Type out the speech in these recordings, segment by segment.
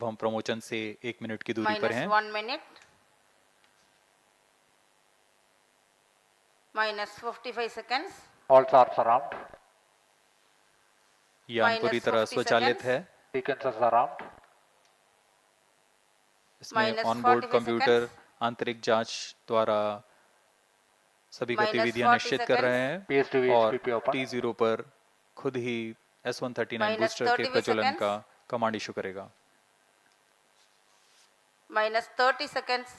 अब हम प्रमोशन से 1 मिनट की दूरी पर हैं। -1 minute, -55 seconds, All sharps around. यान पूरी तरह -50 स्वचालित seconds, है। Sequences around. इसमें ऑनबोर्ड -45 कंप्यूटर seconds, आंतरिक जांच द्वारा सभी गतिविधियां -40 निश्चित कर रहे seconds, हैं PS2 और VHPP open. T0 पर खुद ही S139 बूस्टर के -30 प्रज्वलन seconds, का कमांड इशू करेगा। -30 seconds,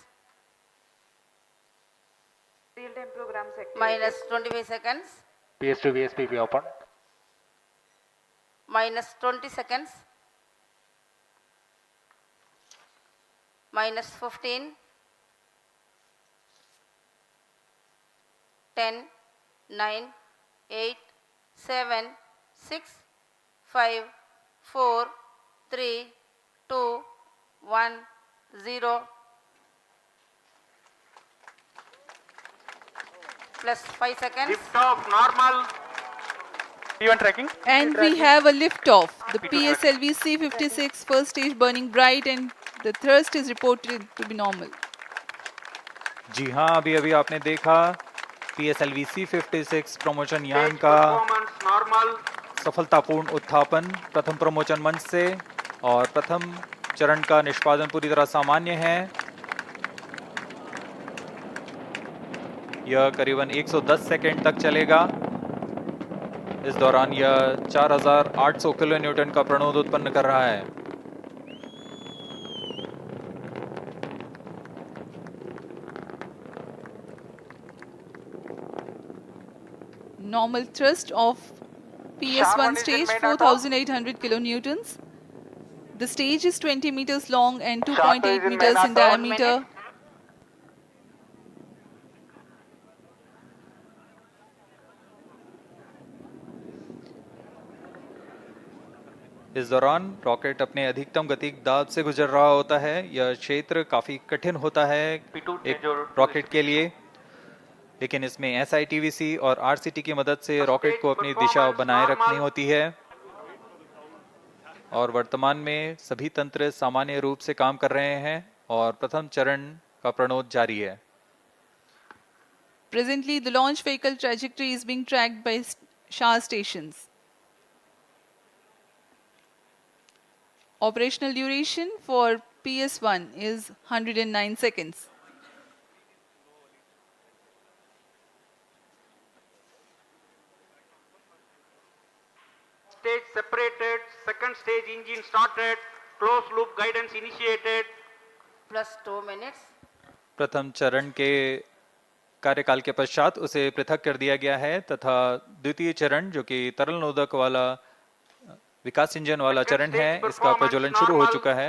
Real-time programs activated. -25 seconds, PS2 VHPP open. -20 seconds, -15, 10, 9, 8, 7, 6, 5, 4, 3, 2, 1, 0. Plus 5 seconds. Lift off normal. P1 tracking. And we have a lift-off. The PSLV C-56 first stage burning bright and the thrust is reported to be normal. जी हाँ, अभी अभी आपने देखा PSLV C-56 promotion यान Stage का performance normal. सफलतापूर्ण उत्थापन प्रथम promotion मंच से, और प्रथम चरण का निष्पादन पूरी तरह सामान्य है। यह करीबन 110 सेकंड तक चलेगा। इस दौरान यह 4800 किलो न्यूटन का प्रणोद उत्पन्न कर रहा है। Normal thrust of PS1 stage 4,800 kilonewtons. The stage is 20 meters long and 2.8 meters in diameter. इस दौरान रॉकेट अपने अधिकतम गतिक दाब से गुजर रहा होता है। यह क्षेत्र काफी कठिन होता है एक रॉकेट के लिए, लेकिन इसमें SITVC और RCT की मदद से रॉकेट को अपनी दिशा बनाए रखनी होती है, और वर्तमान में सभी तंत्र सामान्य रूप से काम कर रहे हैं और प्रथम चरण का प्रणोद जारी है। Presently, the launch vehicle trajectory is being tracked by SHAR stations. Operational duration for PS1 is 109 seconds. Stage separated. Second stage engine started. Closed loop guidance initiated. Plus 2 minutes. प्रथम चरण के कार्यकाल के पश्चात उसे पृथक कर दिया गया है, तथा द्वितीय चरण जो कि तरल नोदक वाला विकास इंजन वाला चरण है, इसका प्रज्वलन शुरू हो चुका है।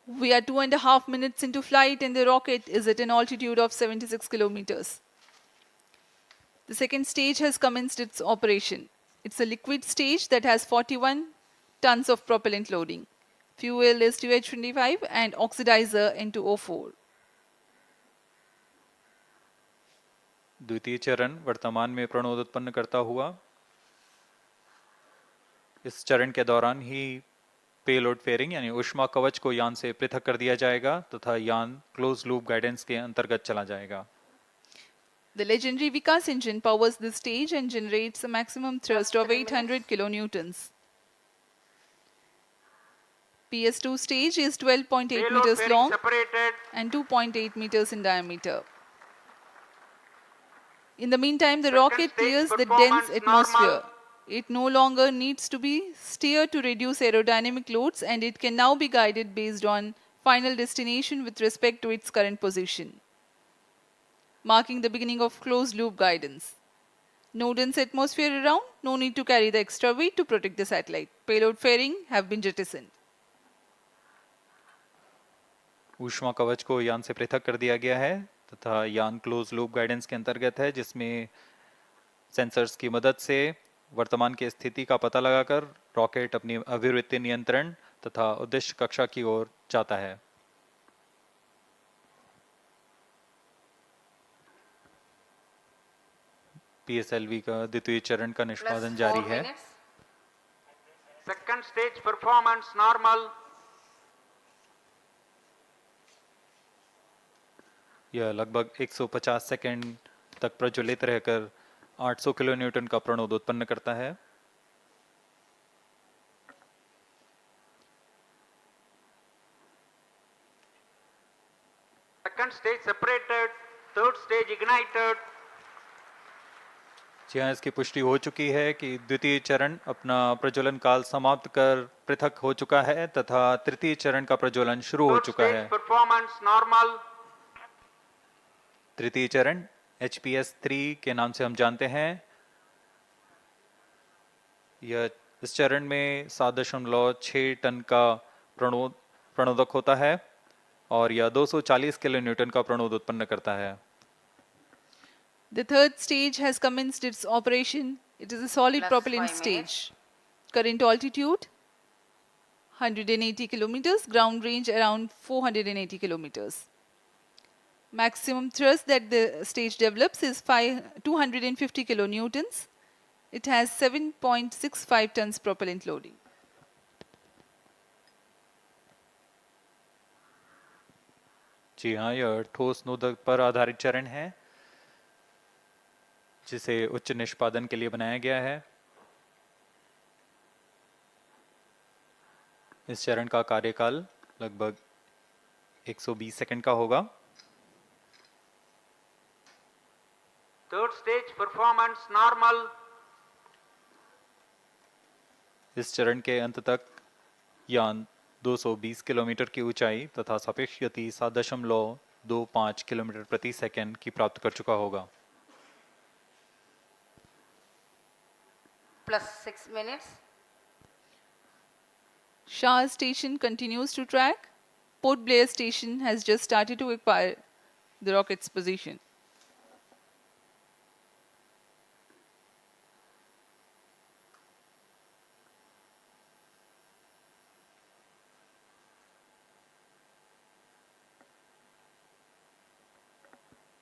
We are 2.5 minutes into flight and the rocket is at an altitude of 76 kilometers. The second stage has commenced its operation. It's a liquid stage that has 41 tons of propellant loading. Fuel is 2H25 and oxidizer N2O4. द्वितीय चरण वर्तमान में प्रणोद उत्पन्न करता हुआ। इस चरण के दौरान ही पेलोड फेयरिंग यानी ऊष्मा कवच को यान से पृथक कर दिया जाएगा तथा यान क्लोज लूप गाइडेंस के अंतर्गत चला जाएगा। The legendary Vikas engine powers this stage and generates a maximum thrust of 800 kilonewtons. PS2 stage is 12.8 Payload meters fairing long separated. and 2.8 meters in diameter. In the meantime, the Second rocket stage clears the performance dense atmosphere. normal. It no longer needs to be steered to reduce aerodynamic loads, and it can now be guided based on final destination with respect to its current position, marking the beginning of closed-loop guidance. No dense atmosphere around, no need to carry the extra weight to protect the satellite. Payload fairing have been jettisoned. ऊष्मा कवच को यान से पृथक कर दिया गया है तथा यान क्लोज लूप गाइडेंस के अंतर्गत है, जिसमें सेंसर्स की मदद से वर्तमान की स्थिति का पता लगाकर रॉकेट अपनी अभिवृत्ति नियंत्रण तथा उद्देश्य कक्षा की ओर जाता है। PSLV का द्वितीय चरण का plus निष्पादन 4 जारी है। minutes. Second stage performance normal. यह लगभग 150 सेकंड तक प्रज्वलित रहकर 800 किलो न्यूटन का प्रणोद उत्पन्न करता है। Second stage separated. Third stage ignited. जी हाँ, इसकी पुष्टि हो चुकी है कि द्वितीय चरण अपना प्रज्वलन काल समाप्त कर पृथक हो चुका है तथा तृतीय चरण का प्रज्वलन शुरू हो Third चुका stage है। performance normal. तृतीय चरण HPS 3 के नाम से हम जानते हैं। यह इस चरण में 7.6 टन का प्रणोदक होता है और यह 240 किलो न्यूटन का प्रणोद उत्पन्न करता है। The third stage has commenced its operation. It is a solid Plus propellant 5 stage. minutes. Current altitude 180 kilometers, ground range around 480 kilometers. Maximum thrust that the stage develops is 250 kilonewtons. It has 7.65 tons propellant loading. जी हाँ, यह ठोस नोदक पर आधारित चरण है जिसे उच्च निष्पादन के लिए बनाया गया है। इस चरण का कार्यकाल लगभग 120 सेकंड का होगा। Third stage performance normal. इस चरण के अंत तक यान 220 किलोमीटर की ऊंचाई तथा सापेक्ष गति 7.25 किलोमीटर प्रति सेकंड की प्राप्त कर चुका होगा। Plus 6 minutes. Shah station continues to track. Port Blair station has just started to acquire the rocket's position.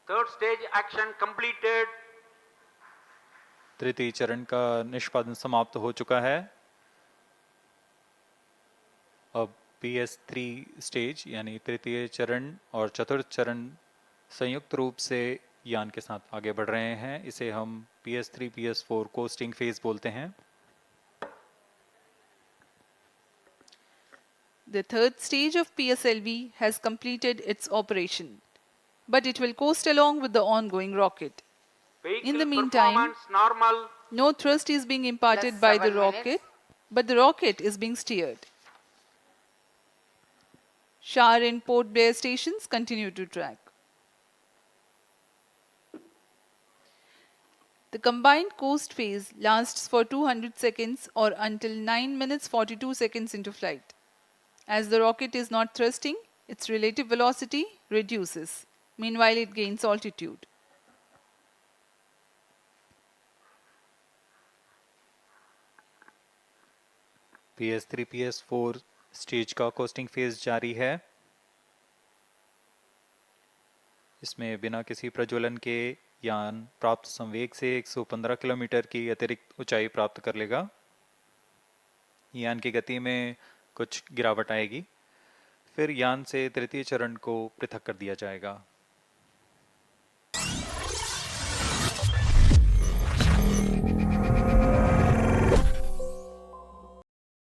Third stage action completed. तृतीय चरण का निष्पादन समाप्त हो चुका है। अब PS3 स्टेज यानी तृतीय चरण और चतुर्थ चरण संयुक्त रूप से यान के साथ आगे बढ़ रहे हैं। इसे हम PS3 PS4 कोस्टिंग फेज बोलते हैं। The third stage of PSLV has completed its operation, but it will coast along with the ongoing rocket. Vehicle In the meantime, performance normal. No thrust is being imparted Plus by the 7 minutes. rocket, but the rocket is being steered. Shar and Port Blair stations continue to track. The combined coast phase lasts for 200 seconds or until 9 minutes 42 seconds into flight. As the rocket is not thrusting, its relative velocity reduces. Meanwhile, it gains altitude. PS3 PS4 stage का costing phase जारी है। इसमें बिना किसी प्रज्वलन के यान प्राप्त संवेग से 115 किलोमीटर की अतिरिक्त ऊंचाई प्राप्त कर लेगा। यान की गति में कुछ गिरावट आएगी, फिर यान से तृतीय चरण को पृथक कर दिया जाएगा।